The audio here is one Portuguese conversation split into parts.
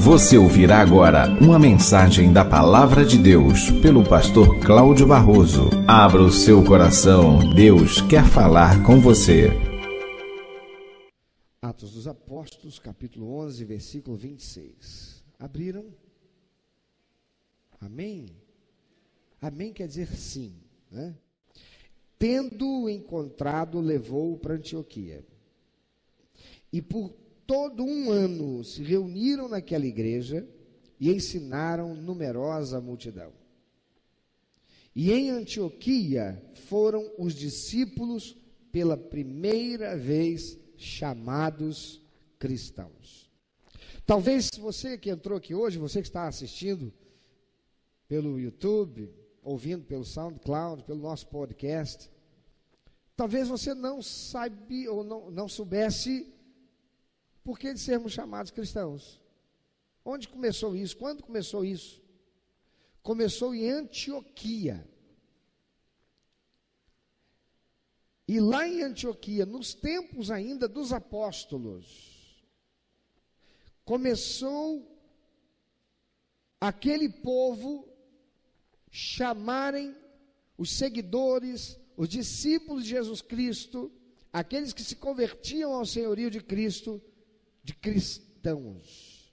Você ouvirá agora uma mensagem da Palavra de Deus pelo pastor Cláudio Barroso. Abra o seu coração, Deus quer falar com você. Atos dos Apóstolos, capítulo 11, versículo 26. Abriram? Amém? Amém quer dizer sim, né? Tendo encontrado, levou-o para Antioquia. E por todo um ano se reuniram naquela igreja e ensinaram numerosa multidão. E em Antioquia foram os discípulos pela primeira vez chamados cristãos. Talvez você que entrou aqui hoje, você que está assistindo pelo YouTube, ouvindo pelo SoundCloud, pelo nosso podcast, talvez você não saiba ou não soubesse por que de sermos chamados cristãos. Onde começou isso? Quando começou isso? Começou em Antioquia. E lá em Antioquia, nos tempos ainda dos apóstolos, começou aquele povo chamarem os seguidores, os discípulos de Jesus Cristo, aqueles que se convertiam ao senhorio de Cristo, de cristãos.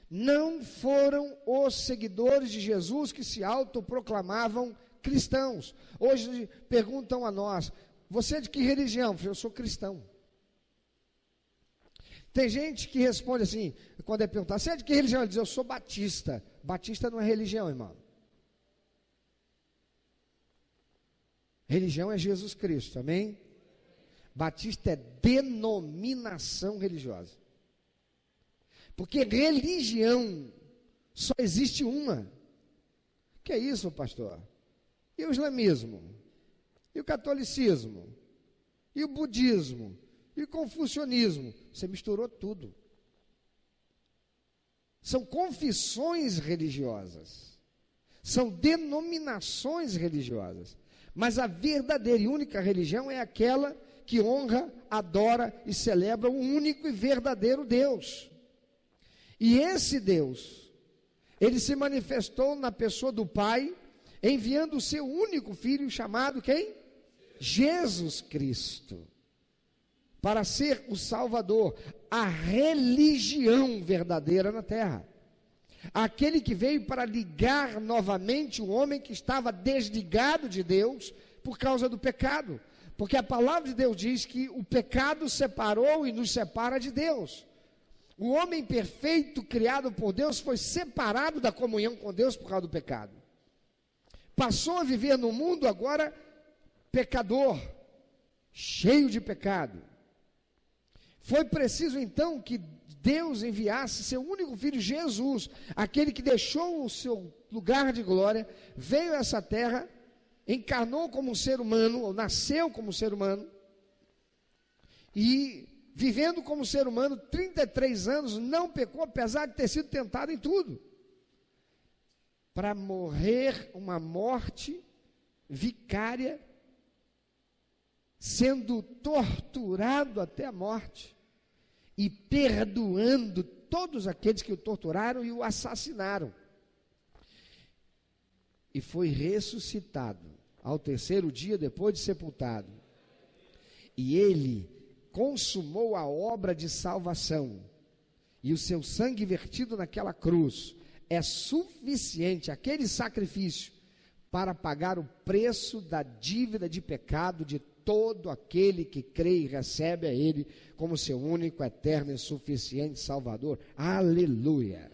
Não foram os seguidores de Jesus que se autoproclamavam cristãos. Hoje perguntam a nós: você é de que religião? Eu sou cristão. Tem gente que responde assim, quando é perguntado: você é de que religião? Ele diz: eu sou batista. Batista não é religião, irmão. Religião é Jesus Cristo, amém? Batista é denominação religiosa. Porque religião só existe uma. Que é isso, pastor? E o islamismo? E o catolicismo? E o budismo? E o confucionismo? Você misturou tudo. São confissões religiosas. São denominações religiosas. Mas a verdadeira e única religião é aquela que honra, adora e celebra o único e verdadeiro Deus. E esse Deus, ele se manifestou na pessoa do Pai, enviando o seu único filho, chamado quem? Jesus Cristo, para ser o Salvador, a religião verdadeira na terra. Aquele que veio para ligar novamente o homem que estava desligado de Deus por causa do pecado. Porque a palavra de Deus diz que o pecado separou e nos separa de Deus. O homem perfeito criado por Deus foi separado da comunhão com Deus por causa do pecado. Passou a viver no mundo agora pecador, cheio de pecado. Foi preciso então que Deus enviasse seu único filho Jesus, aquele que deixou o seu lugar de glória, veio a essa terra, encarnou como um ser humano, ou nasceu como um ser humano, e vivendo como ser humano, 33 anos, não pecou, apesar de ter sido tentado em tudo, para morrer uma morte vicária, sendo torturado até a morte, e perdoando todos aqueles que o torturaram e o assassinaram. E foi ressuscitado ao terceiro dia depois de sepultado. E ele consumou a obra de salvação. E o seu sangue vertido naquela cruz é suficiente, aquele sacrifício, para pagar o preço da dívida de pecado de todo aquele que crê e recebe a ele como seu único, eterno e suficiente Salvador. Aleluia!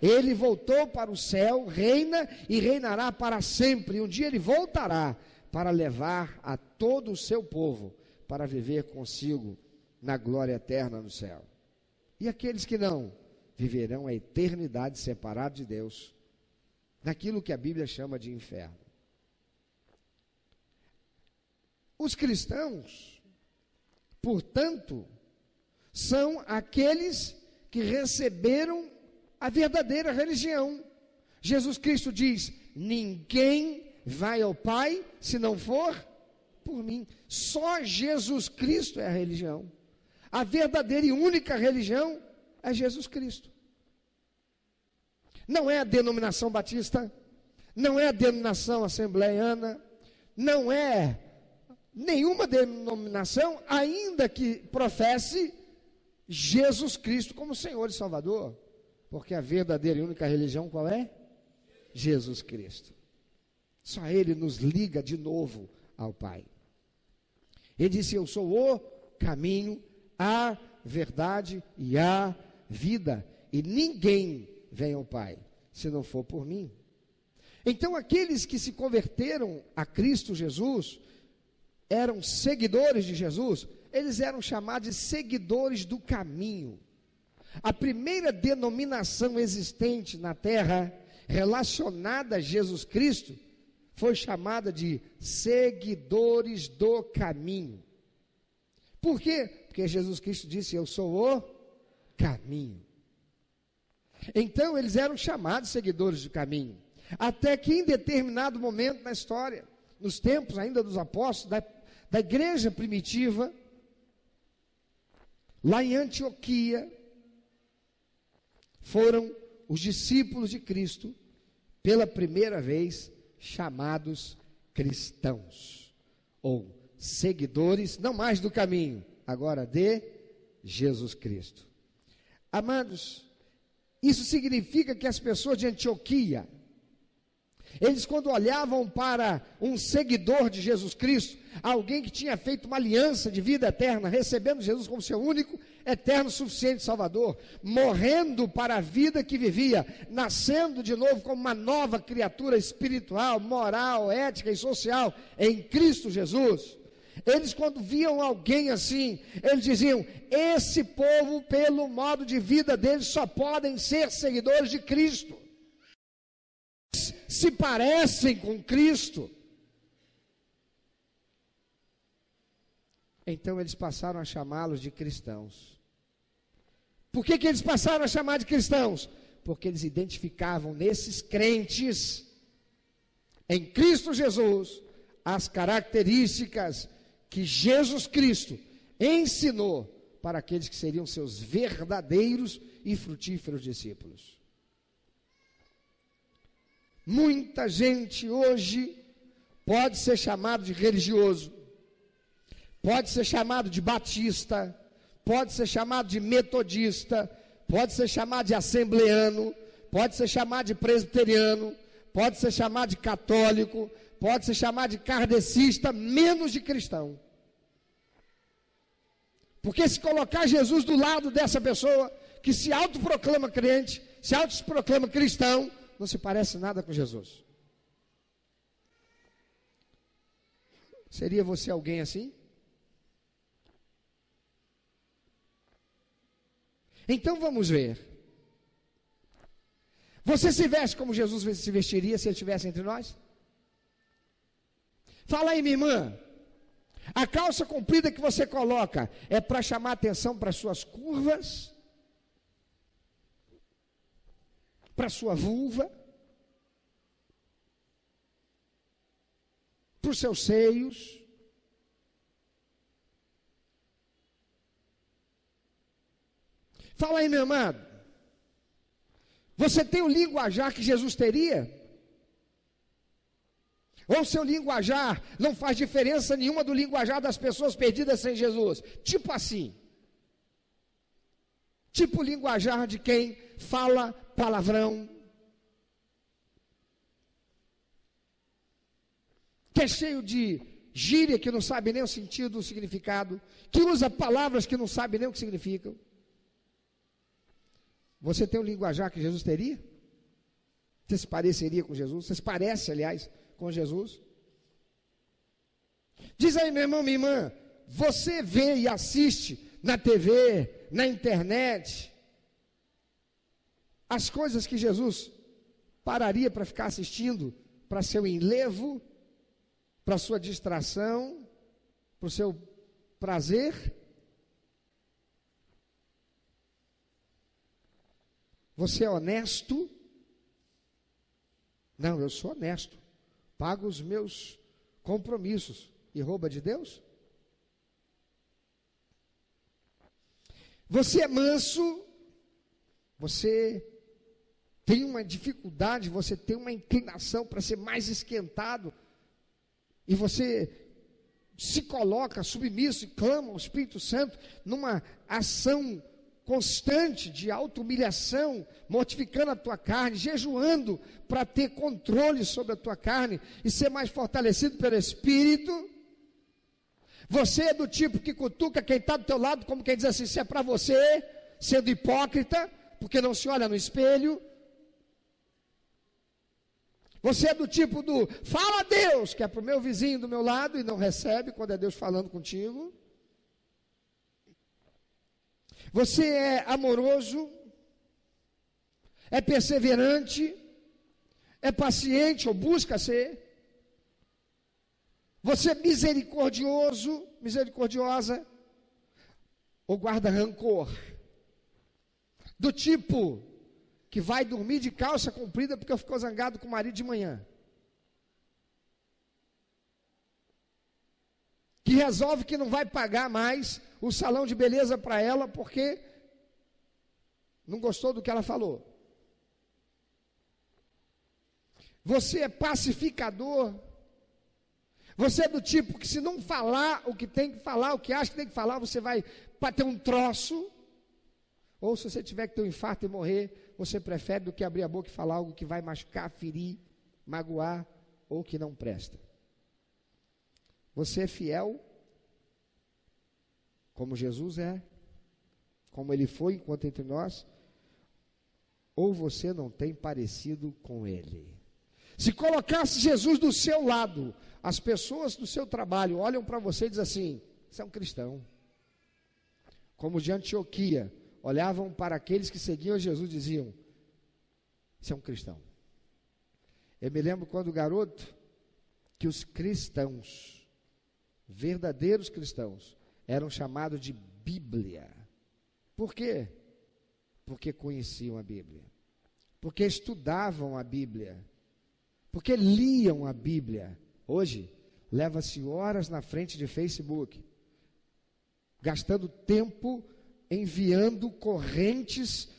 Ele voltou para o céu, reina e reinará para sempre. E um dia ele voltará para levar a todo o seu povo para viver consigo na glória eterna no céu. E aqueles que não, viverão a eternidade separados de Deus, naquilo que a Bíblia chama de inferno. Os cristãos, portanto, são aqueles que receberam a verdadeira religião. Jesus Cristo diz: ninguém vai ao Pai se não for por mim. Só Jesus Cristo é a religião. A verdadeira e única religião é Jesus Cristo. Não é a denominação batista, não é a denominação assembleiana, não é nenhuma denominação, ainda que professe Jesus Cristo como Senhor e Salvador, porque a verdadeira e única religião qual é? Jesus Cristo. Só Ele nos liga de novo ao Pai. Ele disse: eu sou o caminho, a verdade e a vida, e ninguém vem ao Pai se não for por mim. Então aqueles que se converteram a Cristo Jesus, eram seguidores de Jesus, eles eram chamados de seguidores do caminho. A primeira denominação existente na terra relacionada a Jesus Cristo foi chamada de seguidores do caminho. Por quê? Porque Jesus Cristo disse: eu sou o caminho. Então eles eram chamados seguidores do caminho, até que em determinado momento na história, nos tempos ainda dos apóstolos, da igreja primitiva, lá em Antioquia, foram os discípulos de Cristo, pela primeira vez, chamados cristãos, ou seguidores, não mais do caminho, agora de Jesus Cristo. Amados, isso significa que as pessoas de Antioquia, eles quando olhavam para um seguidor de Jesus Cristo, alguém que tinha feito uma aliança de vida eterna, recebendo Jesus como seu único, eterno, suficiente Salvador, morrendo para a vida que vivia, nascendo de novo como uma nova criatura espiritual, moral, ética e social em Cristo Jesus, eles quando viam alguém assim, eles diziam: esse povo, pelo modo de vida deles, só podem ser seguidores de Cristo, se parecem com Cristo. Então eles passaram a chamá-los de cristãos. Por que eles passaram a chamar de cristãos? Porque eles identificavam nesses crentes em Cristo Jesus as características que Jesus Cristo ensinou para aqueles que seriam seus verdadeiros e frutíferos discípulos. Muita gente hoje pode ser chamado de religioso, pode ser chamado de batista, pode ser chamado de metodista, pode ser chamado de assembleano, pode ser chamado de presbiteriano, pode ser chamado de católico, pode ser chamado de kardecista, menos de cristão. Porque se colocar Jesus do lado dessa pessoa que se autoproclama crente, se autoproclama cristão, não se parece nada com Jesus. Seria você alguém assim? Então vamos ver. Você se veste como Jesus se vestiria se ele estivesse entre nós? Fala aí, minha irmã. A calça comprida que você coloca é para chamar atenção para suas curvas, para sua vulva, para os seus seios? Fala aí, meu amado. Você tem o linguajar que Jesus teria? Ou seu linguajar não faz diferença nenhuma do linguajar das pessoas perdidas sem Jesus? Tipo assim. Tipo o linguajar de quem fala palavrão, que é cheio de gíria que não sabe nem o sentido, o significado, que usa palavras que não sabe nem o que significam. Você tem o linguajar que Jesus teria? Você se pareceria com Jesus? Você se parece, aliás, com Jesus? Diz aí, meu irmão, minha irmã, você vê e assiste na TV, na internet, as coisas que Jesus pararia para ficar assistindo, para seu enlevo, para sua distração, para o seu prazer? Você é honesto? Não, eu sou honesto. Pago os meus compromissos. E rouba de Deus? Você é manso? Você tem uma dificuldade, você tem uma inclinação para ser mais esquentado, e você se coloca submisso e clama ao Espírito Santo numa ação constante de auto-humilhação, mortificando a tua carne, jejuando para ter controle sobre a tua carne e ser mais fortalecido pelo Espírito. Você é do tipo que cutuca quem está do teu lado, como quem diz assim, se é para você, sendo hipócrita, porque não se olha no espelho. Você é do tipo do, fala a Deus, que é para o meu vizinho do meu lado, e não recebe quando é Deus falando contigo. Você é amoroso, é perseverante, é paciente, ou busca ser. Você é misericordioso, misericordiosa, ou guarda rancor. Do tipo que vai dormir de calça comprida porque ficou zangado com o marido de manhã. Que resolve que não vai pagar mais o salão de beleza para ela porque não gostou do que ela falou. Você é pacificador. Você é do tipo que se não falar o que tem que falar, o que acha que tem que falar, você vai bater um troço. Ou se você tiver que ter um infarto e morrer, você prefere do que abrir a boca e falar algo que vai machucar, ferir, magoar ou que não presta. Você é fiel, como Jesus é, como Ele foi enquanto entre nós, ou você não tem parecido com Ele. Se colocasse Jesus do seu lado, as pessoas do seu trabalho olham para você e dizem assim, você é um cristão. Como de Antioquia, olhavam para aqueles que seguiam Jesus e diziam, você é um cristão. Eu me lembro quando garoto, que os cristãos, verdadeiros cristãos, eram chamados de Bíblia. Por quê? Porque conheciam a Bíblia, porque estudavam a Bíblia, porque liam a Bíblia. Hoje, leva-se horas na frente de Facebook, gastando tempo enviando correntes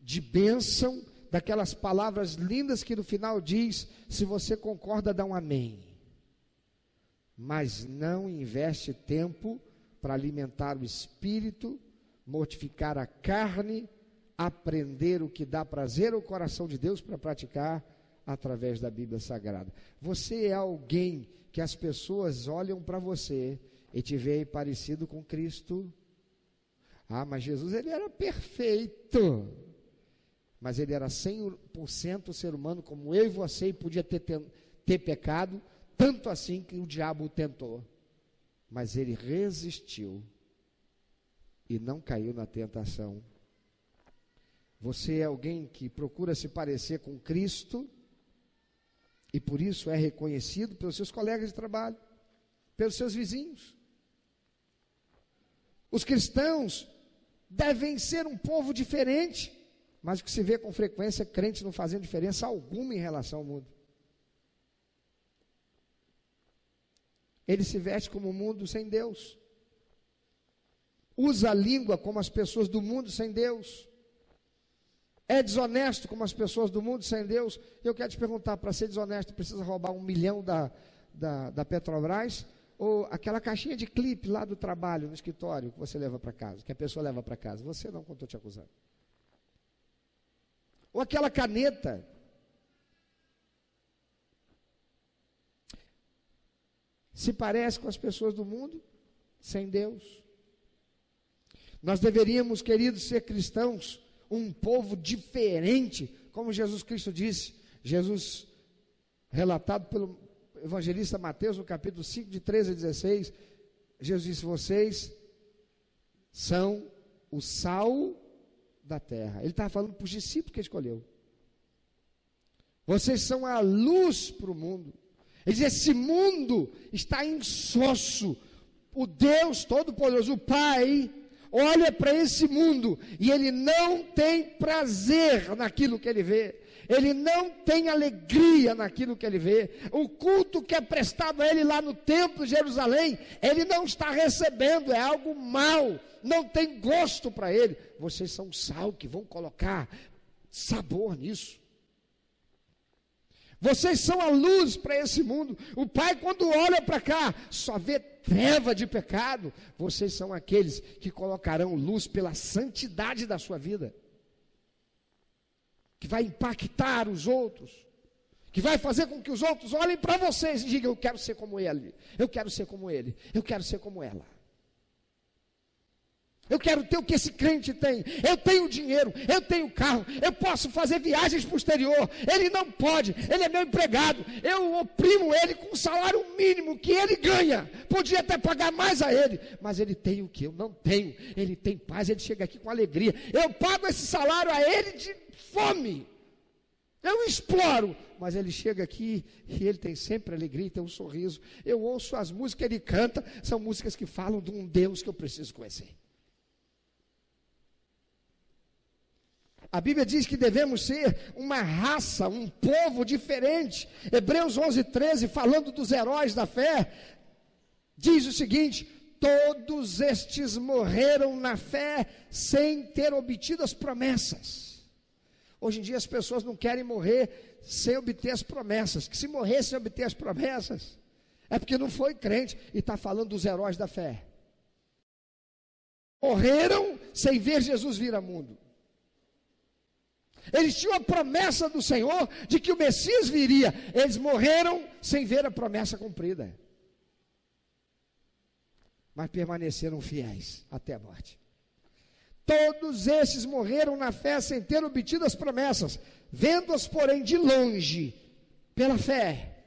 de bênção, daquelas palavras lindas que no final diz, se você concorda, dá um amém. Mas não investe tempo para alimentar o espírito, mortificar a carne, aprender o que dá prazer ao coração de Deus para praticar através da Bíblia Sagrada. Você é alguém que as pessoas olham para você e te veem parecido com Cristo. Ah, mas Jesus, ele era perfeito, mas ele era 100% ser humano como eu e você, e podia ter pecado, tanto assim que o diabo o tentou, mas ele resistiu e não caiu na tentação. Você é alguém que procura se parecer com Cristo e por isso é reconhecido pelos seus colegas de trabalho, pelos seus vizinhos. Os cristãos devem ser um povo diferente, mas o que se vê com frequência é crentes não fazendo diferença alguma em relação ao mundo. Ele se veste como o mundo sem Deus, usa a língua como as pessoas do mundo sem Deus, é desonesto como as pessoas do mundo sem Deus. Eu quero te perguntar, para ser desonesto, precisa roubar 1 milhão da Petrobras, ou aquela caixinha de clipe lá do trabalho, no escritório, que você leva para casa, que a pessoa leva para casa, você não, quando estou te acusando. Ou aquela caneta. Se parece com as pessoas do mundo, sem Deus. Nós deveríamos, queridos, ser cristãos, um povo diferente, como Jesus Cristo disse. Jesus, relatado pelo evangelista Mateus, no capítulo 5, de 13 a 16, Jesus disse, vocês são o sal da terra. Ele estava falando para os discípulos que ele escolheu. Vocês são a luz para o mundo. Ele diz, esse mundo está insosso. O Deus Todo-Poderoso, o Pai, olha para esse mundo e Ele não tem prazer naquilo que Ele vê. Ele não tem alegria naquilo que Ele vê. O culto que é prestado a Ele lá no templo de Jerusalém, Ele não está recebendo, é algo mau, não tem gosto para Ele. Vocês são sal que vão colocar sabor nisso. Vocês são a luz para esse mundo. O Pai, quando olha para cá, só vê treva de pecado. Vocês são aqueles que colocarão luz pela santidade da sua vida, que vai impactar os outros, que vai fazer com que os outros olhem para vocês e digam: eu quero ser como ele, eu quero ser como ele, eu quero ser como ela. Eu quero ter o que esse crente tem. Eu tenho dinheiro, eu tenho carro, eu posso fazer viagens para o exterior. Ele não pode, ele é meu empregado. Eu oprimo ele com o salário mínimo que ele ganha. Podia até pagar mais a ele, mas ele tem o que eu não tenho. Ele tem paz, ele chega aqui com alegria. Eu pago esse salário a ele de fome. Eu exploro, mas ele chega aqui e ele tem sempre alegria e tem um sorriso. Eu ouço as músicas que ele canta, são músicas que falam de um Deus que eu preciso conhecer. A Bíblia diz que devemos ser uma raça, um povo diferente. Hebreus 11:13, falando dos heróis da fé, diz o seguinte: todos estes morreram na fé sem ter obtido as promessas. Hoje em dia as pessoas não querem morrer sem obter as promessas, que se morrer sem obter as promessas, é porque não foi crente, e está falando dos heróis da fé. Morreram sem ver Jesus vir ao mundo. Eles tinham a promessa do Senhor de que o Messias viria. Eles morreram sem ver a promessa cumprida, mas permaneceram fiéis até a morte. Todos esses morreram na fé sem ter obtido as promessas, vendo-as, porém, de longe, pela fé,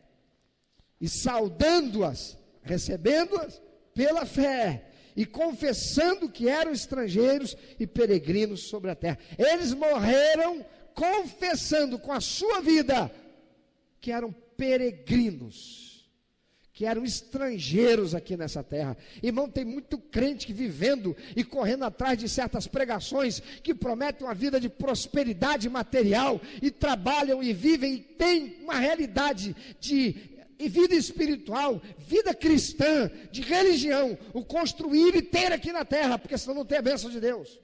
e saudando-as, recebendo-as pela fé, e confessando que eram estrangeiros e peregrinos sobre a terra. Eles morreram confessando com a sua vida que eram peregrinos, que eram estrangeiros aqui nessa terra. Irmão, tem muito crente que vivendo e correndo atrás de certas pregações que prometem uma vida de prosperidade material, e trabalham e vivem e têm uma realidade e vida espiritual, vida cristã, de religião, o construir e ter aqui na terra, porque senão não tem a bênção de Deus.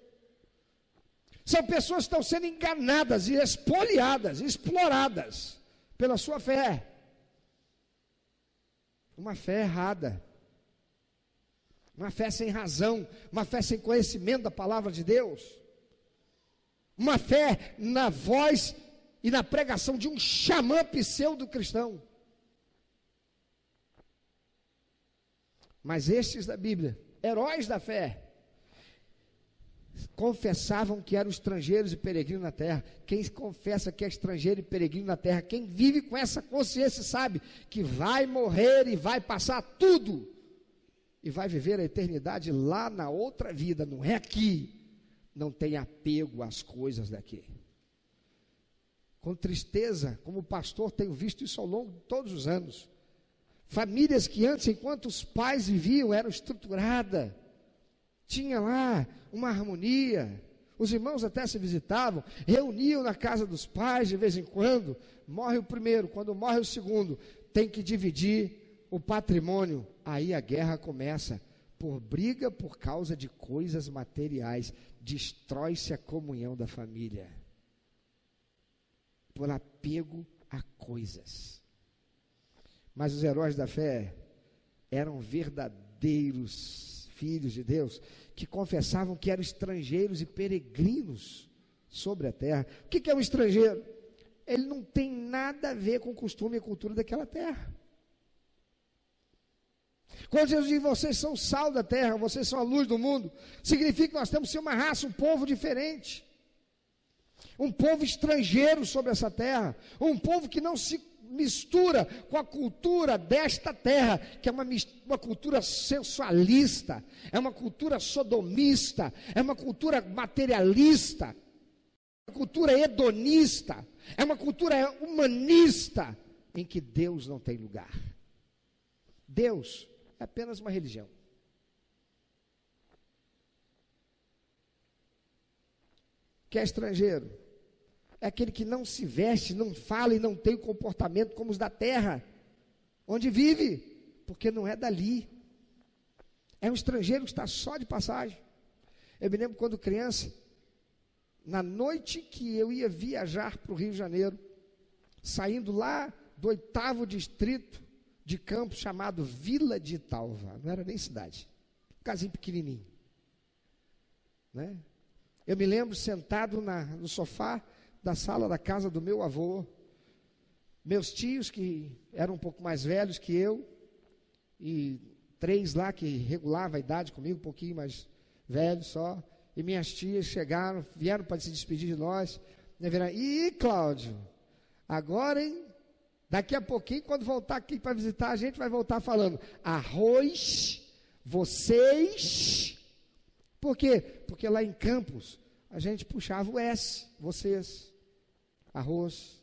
São pessoas que estão sendo enganadas e espoliadas, exploradas pela sua fé. Uma fé errada, uma fé sem razão, uma fé sem conhecimento da palavra de Deus, uma fé na voz e na pregação de um xamã pseudo-cristão. Mas estes da Bíblia, heróis da fé, confessavam que eram estrangeiros e peregrinos na terra. Quem confessa que é estrangeiro e peregrino na terra, quem vive com essa consciência, sabe que vai morrer e vai passar tudo, e vai viver a eternidade lá na outra vida, não é aqui. Não tem apego às coisas daqui. Com tristeza, como pastor, tenho visto isso ao longo de todos os anos. Famílias que antes, enquanto os pais viviam, eram estruturadas, tinha lá uma harmonia, os irmãos até se visitavam, reuniam na casa dos pais de vez em quando. Morre o primeiro, quando morre o segundo, tem que dividir o patrimônio. Aí a guerra começa, por briga por causa de coisas materiais, destrói-se a comunhão da família, por apego a coisas. Mas os heróis da fé eram verdadeiros filhos de Deus, que confessavam que eram estrangeiros e peregrinos sobre a terra. O que é um estrangeiro? Ele não tem nada a ver com o costume e a cultura daquela terra. Quando Jesus diz: vocês são o sal da terra, vocês são a luz do mundo, significa que nós temos que ser uma raça, um povo diferente, um povo estrangeiro sobre essa terra, um povo que não se mistura com a cultura desta terra, que é uma cultura sensualista, é uma cultura sodomista, é uma cultura materialista, é uma cultura hedonista, é uma cultura humanista, em que Deus não tem lugar. Deus é apenas uma religião. Que é estrangeiro? É aquele que não se veste, não fala e não tem o comportamento como os da terra, onde vive, porque não é dali. É um estrangeiro que está só de passagem. Eu me lembro quando criança, na noite que eu ia viajar para o Rio de Janeiro, saindo lá do 8º distrito de Campos, chamado Vila de Italva, não era nem cidade, um casinho pequenininho, né? Eu me lembro sentado no sofá da sala da casa do meu avô, meus tios que eram um pouco mais velhos que eu, e 3 lá que regulavam a idade comigo, um pouquinho mais velhos só, e minhas tias vieram para se despedir de nós, né, e Cláudio, agora, hein, daqui a pouquinho, quando voltar aqui para visitar, a gente vai voltar falando, arroz, vocês, por quê? Porque lá em Campos, a gente puxava o S, vocês, arroz,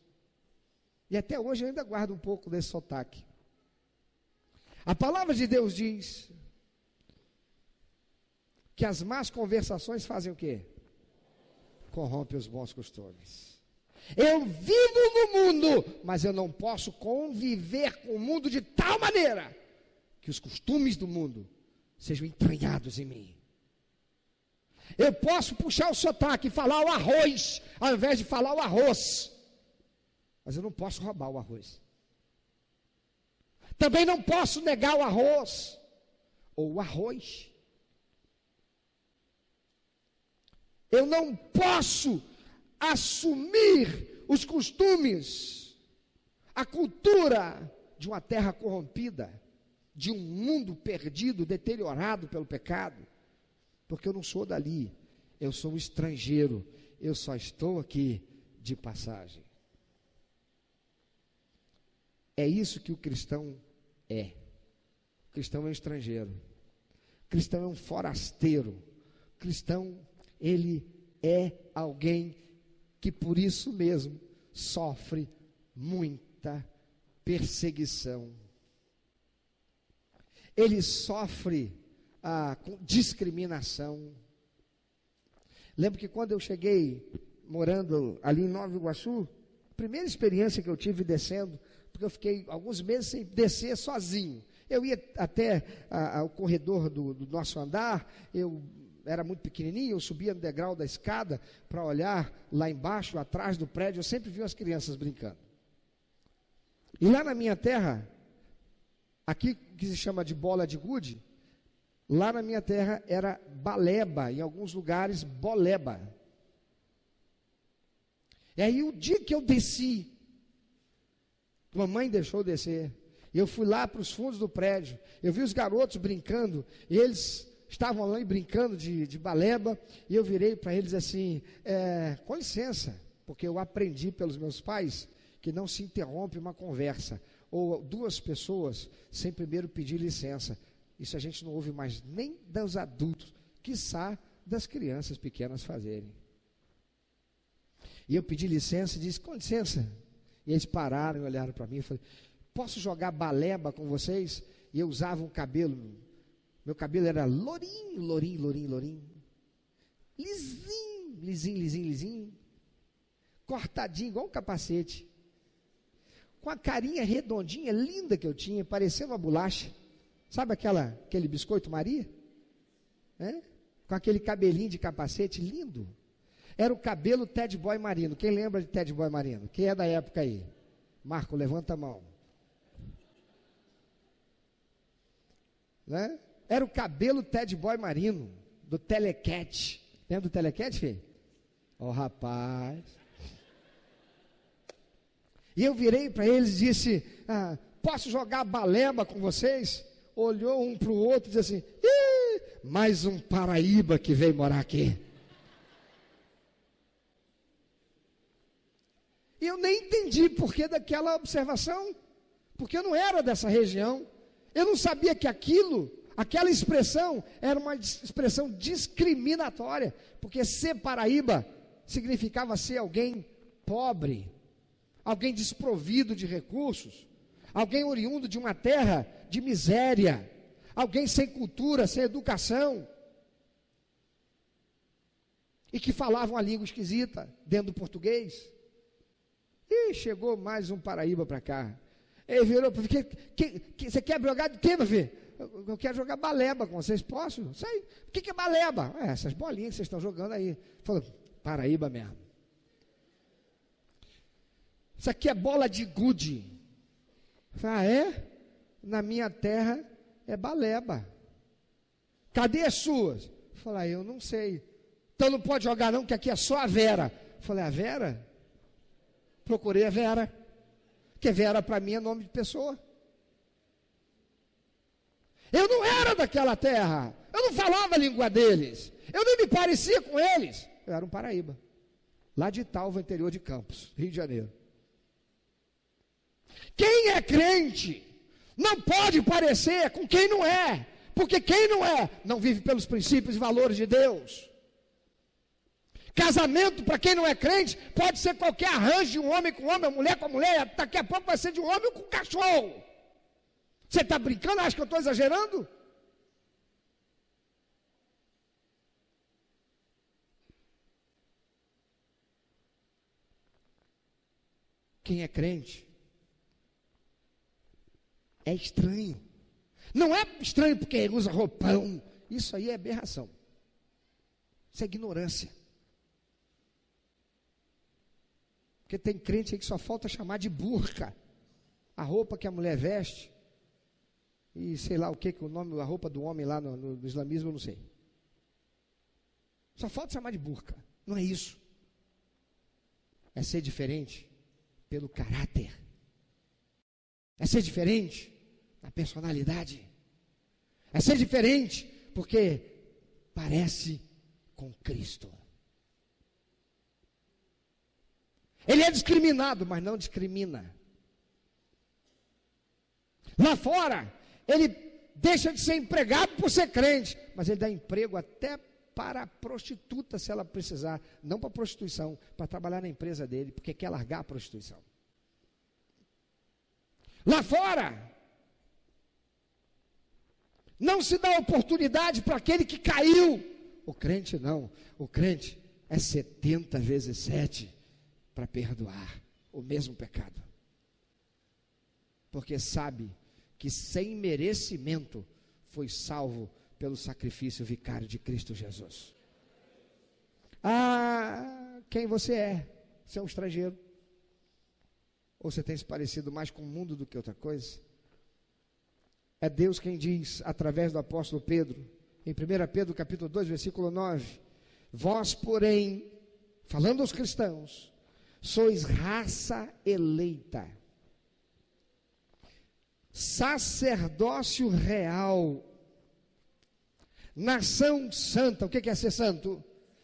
e até hoje eu ainda guardo um pouco desse sotaque. A palavra de Deus diz que as más conversações fazem o quê? Corrompem os bons costumes. Eu vivo no mundo, mas eu não posso conviver com o mundo de tal maneira que os costumes do mundo sejam entranhados em mim. Eu posso puxar o sotaque e falar o arroz, ao invés de falar o arroz, mas eu não posso roubar o arroz. Também não posso negar o arroz, ou o arroz. Eu não posso assumir os costumes, a cultura de uma terra corrompida, de um mundo perdido, deteriorado pelo pecado, porque eu não sou dali, eu sou um estrangeiro, eu só estou aqui de passagem. É isso que o cristão é. O cristão é um estrangeiro, o cristão é um forasteiro, o cristão, ele é alguém que por isso mesmo sofre muita perseguição. Ele sofre com discriminação. Lembro que quando eu cheguei morando ali em Nova Iguaçu, a primeira experiência que eu tive descendo, porque eu fiquei alguns meses sem descer sozinho. Eu ia até o corredor do nosso andar, eu era muito pequenininho, eu subia no degrau da escada para olhar lá embaixo, atrás do prédio, eu sempre vi as crianças brincando. E lá na minha terra, aqui que se chama de bola de gude, lá na minha terra era baleba, em alguns lugares boleba. E aí o dia que eu desci, mamãe deixou descer, eu fui lá para os fundos do prédio, eu vi os garotos brincando, e eles estavam lá brincando de baleba, e eu virei para eles assim, com licença, porque eu aprendi pelos meus pais que não se interrompe uma conversa, ou 2 pessoas sem primeiro pedir licença. Isso a gente não ouve mais nem dos adultos, quiçá das crianças pequenas fazerem. E eu pedi licença e disse, com licença. E eles pararam e olharam para mim e falaram, posso jogar baleba com vocês? E eu usava um cabelo, meu cabelo era lourinho, lourinho, lourinho, lourinho, lisinho, lisinho, lisinho, lisinho, cortadinho, igual um capacete, com a carinha redondinha, linda que eu tinha, parecendo uma bolacha. Sabe aquele biscoito Maria? Com aquele cabelinho de capacete lindo. Era o cabelo Ted Boy Marino. Quem lembra de Ted Boy Marino? Quem é da época aí? Marco, levanta a mão. Né? Era o cabelo Ted Boy Marino, do Telecat. Lembra do Telecat, filho? Ó, rapaz. E eu virei para eles e disse, posso jogar baleba com vocês? Olhou um para o outro e disse assim, mais um paraíba que veio morar aqui. E eu nem entendi porquê daquela observação, porque eu não era dessa região, eu não sabia que aquela expressão era uma expressão discriminatória, porque ser paraíba significava ser alguém pobre, alguém desprovido de recursos, alguém oriundo de uma terra de miséria, alguém sem cultura, sem educação, e que falava uma língua esquisita dentro do português. E chegou mais um paraíba para cá. Ele virou para mim, você quer jogar de quê, meu filho? Eu quero jogar baleba com vocês, posso? Sei. O que é baleba? Essas bolinhas que vocês estão jogando aí. Falou, paraíba mesmo. Isso aqui é bola de gude. Ah, é? Na minha terra é baleba. Cadê as suas? Falei, eu não sei. Então não pode jogar não, que aqui é só a Vera. Falei, a Vera? Procurei a Vera. Porque Vera para mim é nome de pessoa. Eu não era daquela terra. Eu não falava a língua deles. Eu nem me parecia com eles. Eu era um paraíba. Lá de Italva, interior de Campos, Rio de Janeiro. Quem é crente não pode parecer com quem não é. Porque quem não é, não vive pelos princípios e valores de Deus. Casamento, para quem não é crente, pode ser qualquer arranjo de um homem com homem, uma mulher com mulher. Daqui a pouco vai ser de um homem com cachorro. Você está brincando? Acha que eu estou exagerando? Quem é crente é estranho. Não é estranho porque usa roupão. Isso aí é aberração. Isso é ignorância. Porque tem crente aí que só falta chamar de burca a roupa que a mulher veste. E sei lá o que o nome, a roupa do homem lá no islamismo, eu não sei. Só falta chamar de burca. Não é isso. É ser diferente pelo caráter. É ser diferente na personalidade. É ser diferente porque parece com Cristo. Ele é discriminado, mas não discrimina. Lá fora, ele deixa de ser empregado por ser crente, mas ele dá emprego até para a prostituta, se ela precisar, não para a prostituição, para trabalhar na empresa dele, porque quer largar a prostituição. Lá fora, não se dá oportunidade para aquele que caiu. O crente não, o crente é 70 vezes 7 para perdoar o mesmo pecado. Porque sabe que sem merecimento foi salvo pelo sacrifício vicário de Cristo Jesus. Ah, quem você é? Você é um estrangeiro? Ou você tem se parecido mais com o mundo do que outra coisa? É Deus quem diz, através do apóstolo Pedro, em 1 Pedro capítulo 2, versículo 9, vós, porém, falando aos cristãos, sois raça eleita, sacerdócio real, nação santa. O que é ser santo?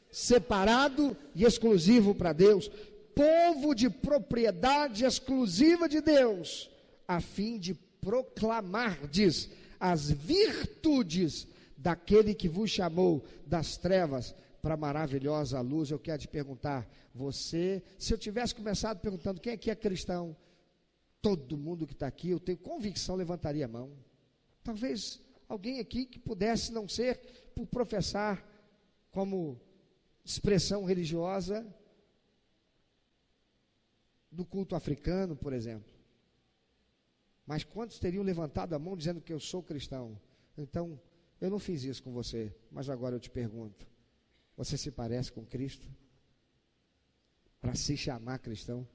Separado e exclusivo para Deus, povo de propriedade exclusiva de Deus, a fim de proclamardes as virtudes daquele que vos chamou das trevas para a maravilhosa luz. Eu quero te perguntar, você, se eu tivesse começado perguntando quem aqui é cristão, todo mundo que está aqui, eu tenho convicção, levantaria a mão. Talvez alguém aqui que pudesse não ser por professar como expressão religiosa do culto africano, por exemplo. Mas quantos teriam levantado a mão dizendo que eu sou cristão? Então, eu não fiz isso com você, mas agora eu te pergunto, você se parece com Cristo? Para se chamar cristão?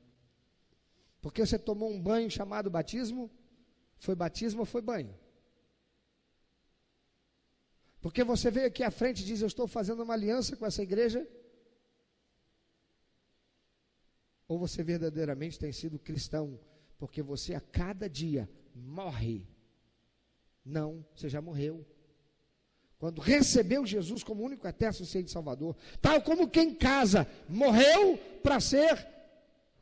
Porque você tomou um banho chamado batismo? Foi batismo ou foi banho? Porque você veio aqui à frente e diz, eu estou fazendo uma aliança com essa igreja? Ou você verdadeiramente tem sido cristão, porque você a cada dia morre? Não, você já morreu. Quando recebeu Jesus como único eterno Senhor e Salvador, tal como quem casa, morreu para ser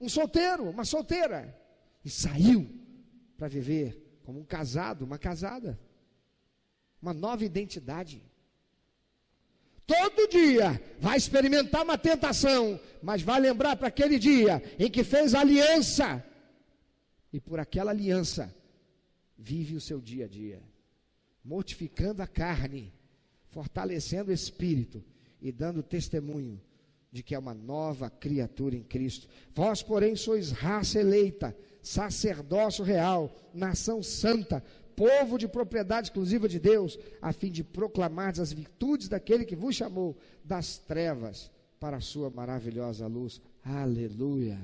um solteiro, uma solteira, e saiu para viver como um casado, uma casada, uma nova identidade. Todo dia vai experimentar uma tentação, mas vai lembrar para aquele dia em que fez aliança, e por aquela aliança vive o seu dia a dia, mortificando a carne, fortalecendo o espírito e dando testemunho de que é uma nova criatura em Cristo. Vós, porém, sois raça eleita, sacerdócio real, nação santa, povo de propriedade exclusiva de Deus, a fim de proclamar as virtudes daquele que vos chamou das trevas para a sua maravilhosa luz. Aleluia,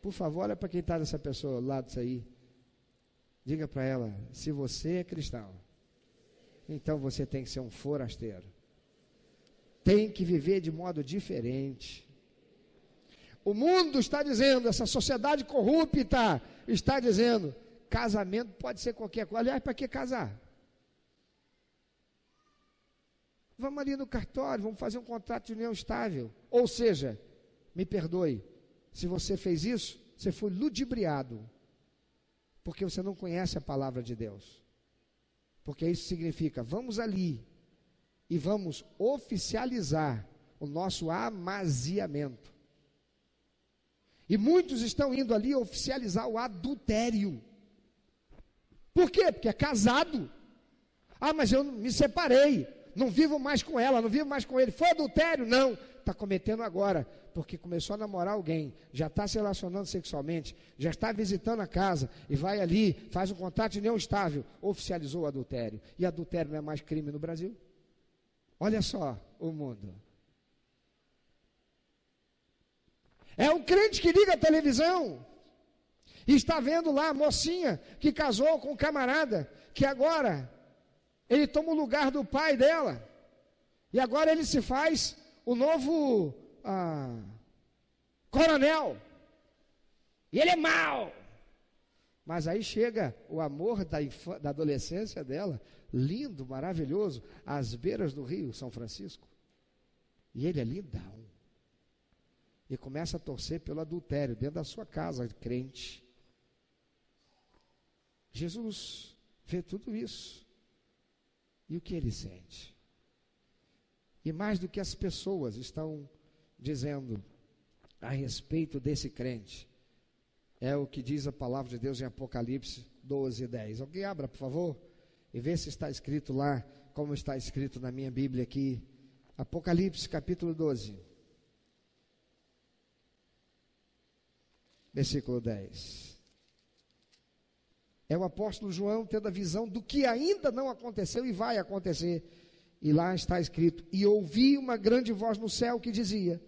Por favor, olha para quem está dessa pessoa, ao lado disso aí. Diga para ela, se você é cristão, então você tem que ser um forasteiro. Tem que viver de modo diferente. O mundo está dizendo, essa sociedade corrupta está dizendo, casamento pode ser qualquer coisa. Aliás, para que casar? Vamos ali no cartório, vamos fazer um contrato de união estável. Ou seja, me perdoe, se você fez isso, você foi ludibriado, porque você não conhece a palavra de Deus. Porque isso significa, vamos ali e vamos oficializar o nosso amaziamento. E muitos estão indo ali oficializar o adultério. Por quê? Porque é casado. Ah, mas eu me separei, não vivo mais com ela, não vivo mais com ele. Foi adultério? Não. Está cometendo agora, porque começou a namorar alguém, já está se relacionando sexualmente, já está visitando a casa, e vai ali, faz um contrato de união estável, oficializou o adultério. E adultério não é mais crime no Brasil? Olha só o mundo. É um crente que liga a televisão e está vendo lá a mocinha que casou com um camarada, que agora ele toma o lugar do pai dela, e agora ele se faz o novo coronel, e ele é mau. Mas aí chega o amor da adolescência dela, lindo, maravilhoso, às beiras do rio São Francisco, e ele é lindão, e começa a torcer pelo adultério dentro da sua casa, crente. Jesus vê tudo isso, e o que ele sente? E mais do que as pessoas estão dizendo a respeito desse crente, é o que diz a palavra de Deus em Apocalipse 12:10. Alguém abra, por favor, e vê se está escrito lá, como está escrito na minha Bíblia aqui. Apocalipse capítulo 12, versículo 10. É o apóstolo João tendo a visão do que ainda não aconteceu e vai acontecer. E lá está escrito, e ouvi uma grande voz no céu que dizia,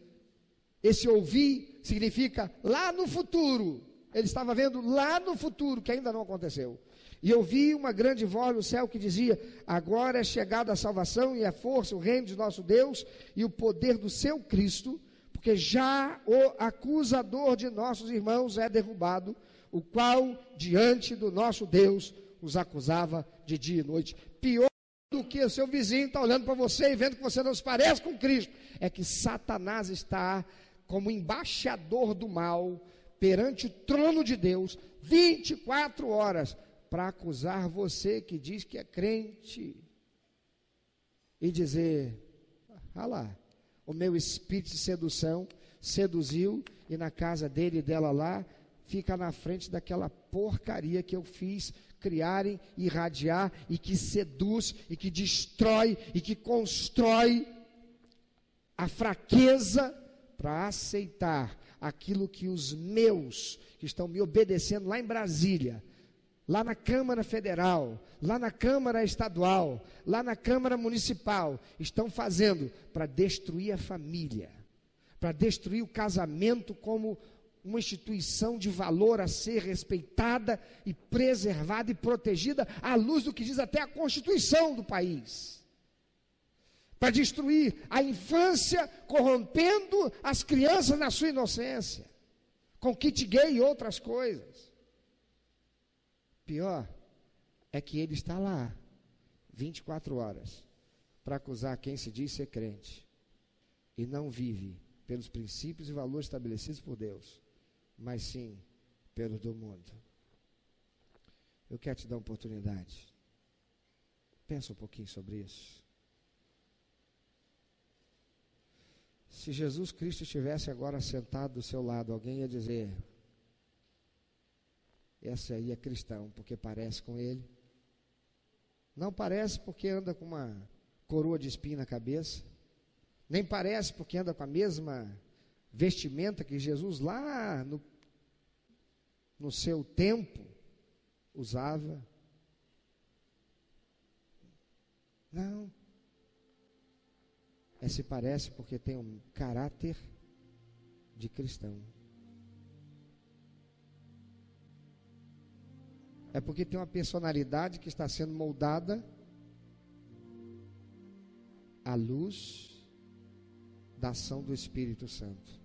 esse ouvir significa lá no futuro, ele estava vendo lá no futuro, que ainda não aconteceu, e ouvi uma grande voz no céu que dizia, agora é chegada a salvação e a força, o reino de nosso Deus e o poder do seu Cristo, porque já o acusador de nossos irmãos é derrubado, o qual diante do nosso Deus os acusava de dia e noite. Pior do que o seu vizinho está olhando para você e vendo que você não se parece com Cristo, é que Satanás está como embaixador do mal perante o trono de Deus 24 horas para acusar você que diz que é crente e dizer, ah lá, o meu espírito de sedução seduziu e na casa dele e dela lá fica na frente daquela porcaria que eu fiz criarem, irradiar, e que seduz, e que destrói, e que constrói a fraqueza para aceitar aquilo que os meus, que estão me obedecendo lá em Brasília, lá na Câmara Federal, lá na Câmara Estadual, lá na Câmara Municipal, estão fazendo para destruir a família, para destruir o casamento como uma instituição de valor a ser respeitada e preservada e protegida à luz do que diz até a Constituição do país, para destruir a infância, corrompendo as crianças na sua inocência, com kit gay e outras coisas. Pior é que ele está lá 24 horas para acusar quem se diz ser crente e não vive pelos princípios e valores estabelecidos por Deus, mas sim pelos do mundo. Eu quero te dar uma oportunidade. Pensa um pouquinho sobre isso. Se Jesus Cristo estivesse agora sentado do seu lado, alguém ia dizer, esse aí é cristão, porque parece com ele. Não parece porque anda com uma coroa de espinho na cabeça, nem parece porque anda com a mesma vestimenta que Jesus lá no seu tempo usava. Não. Se parece porque tem um caráter de cristão. é porque tem uma personalidade que está sendo moldada à luz da ação do Espírito Santo.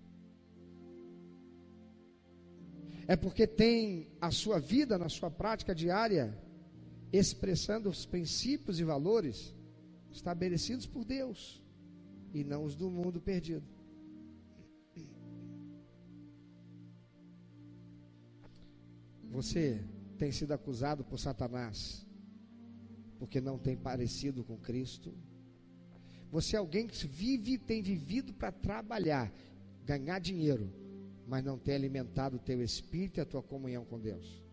É porque tem a sua vida na sua prática diária expressando os princípios e valores estabelecidos por Deus e não os do mundo perdido. Você tem sido acusado por Satanás porque não tem parecido com Cristo. Você é alguém que tem vivido para trabalhar, ganhar dinheiro, mas não tem alimentado o teu espírito e a tua comunhão com Deus.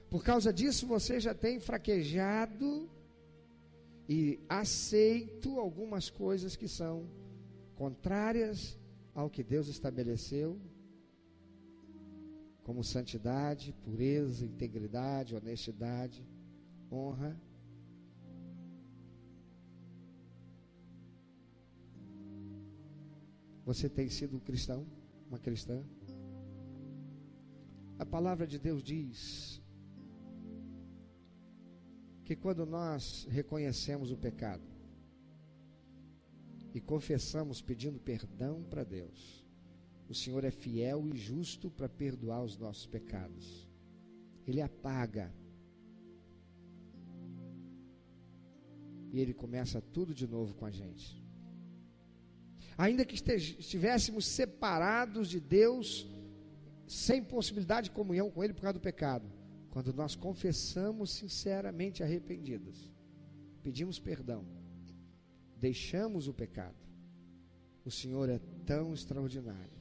Por causa disso você já tem fraquejado e aceito algumas coisas que são contrárias ao que Deus estabeleceu, como santidade, pureza, integridade, honestidade, honra. Você tem sido um cristão, uma cristã? A palavra de Deus diz que quando nós reconhecemos o pecado e confessamos pedindo perdão para Deus, o Senhor é fiel e justo para perdoar os nossos pecados. Ele apaga e Ele começa tudo de novo com a gente. Ainda que estivéssemos separados de Deus, sem possibilidade de comunhão com Ele por causa do pecado, quando nós confessamos sinceramente arrependidos, pedimos perdão, deixamos o pecado, o Senhor é tão extraordinário,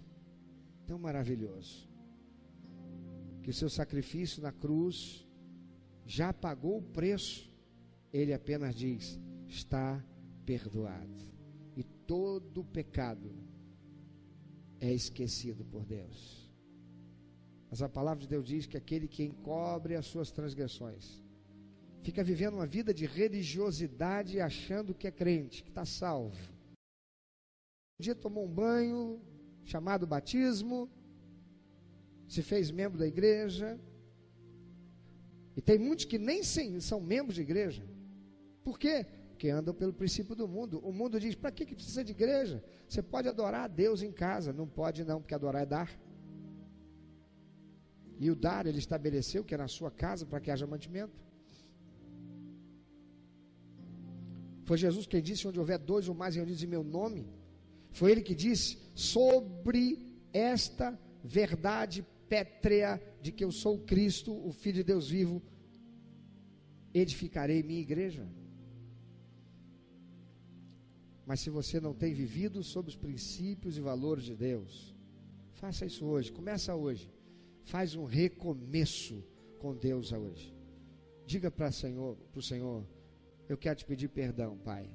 tão maravilhoso, que o seu sacrifício na cruz já pagou o preço. Ele apenas diz: está perdoado. E todo pecado é esquecido por Deus. Mas a palavra de Deus diz que aquele que encobre as suas transgressões fica vivendo uma vida de religiosidade, achando que é crente, que está salvo. Um dia tomou um banho chamado batismo, se fez membro da igreja, e tem muitos que nem são membros de igreja. Por quê? Porque andam pelo princípio do mundo. O mundo diz: para que precisa de igreja? Você pode adorar a Deus em casa. Não pode não, porque adorar é dar. E o dar Ele estabeleceu que é na sua casa para que haja mantimento. Foi Jesus quem disse: onde houver dois ou mais reunidos em meu nome. Foi Ele que disse: sobre esta verdade pétrea de que eu sou Cristo, o Filho de Deus vivo, edificarei minha igreja. Mas se você não tem vivido sob os princípios e valores de Deus, faça isso hoje, começa hoje, faz um recomeço com Deus hoje. Diga para o Senhor: eu quero te pedir perdão, Pai.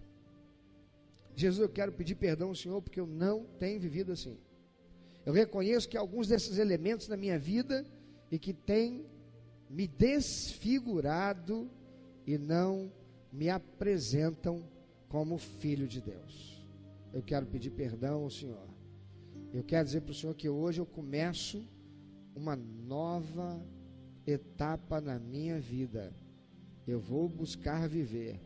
Jesus, eu quero pedir perdão ao Senhor porque eu não tenho vivido assim. Eu reconheço que alguns desses elementos na minha vida e que tem me desfigurado e não me apresentam como filho de Deus. Eu quero pedir perdão ao Senhor. Eu quero dizer para o Senhor que hoje eu começo uma nova etapa na minha vida. Eu vou buscar viver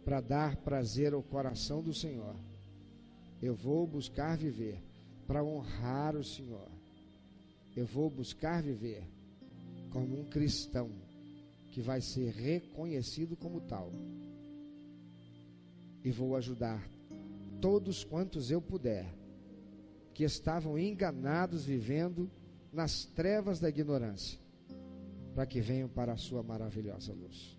para dar prazer ao coração do Senhor. Eu vou buscar viver para honrar o Senhor. Eu vou buscar viver como um cristão que vai ser reconhecido como tal. E vou ajudar todos quantos eu puder, que estavam enganados vivendo nas trevas da ignorância, para que venham para a sua maravilhosa luz.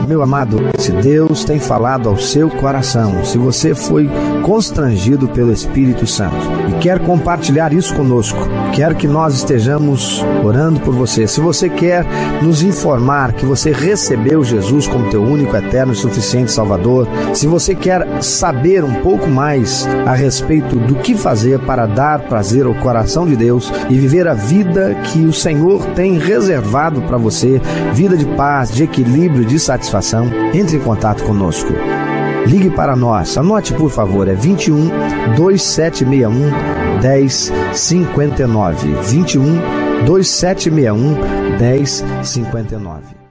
Meu amado, se Deus tem falado ao seu coração, se você foi constrangido pelo Espírito Santo e quer compartilhar isso conosco, quer que nós estejamos orando por você, se você quer nos informar que você recebeu Jesus como teu único, eterno e suficiente Salvador, se você quer saber um pouco mais a respeito do que fazer para dar prazer ao coração de Deus e viver a vida que o Senhor tem reservado para você, vida de paz, de equilíbrio, de satisfação, entre em contato conosco. Ligue para nós, anote por favor, é 21 2761 1059. 21 2761 1059.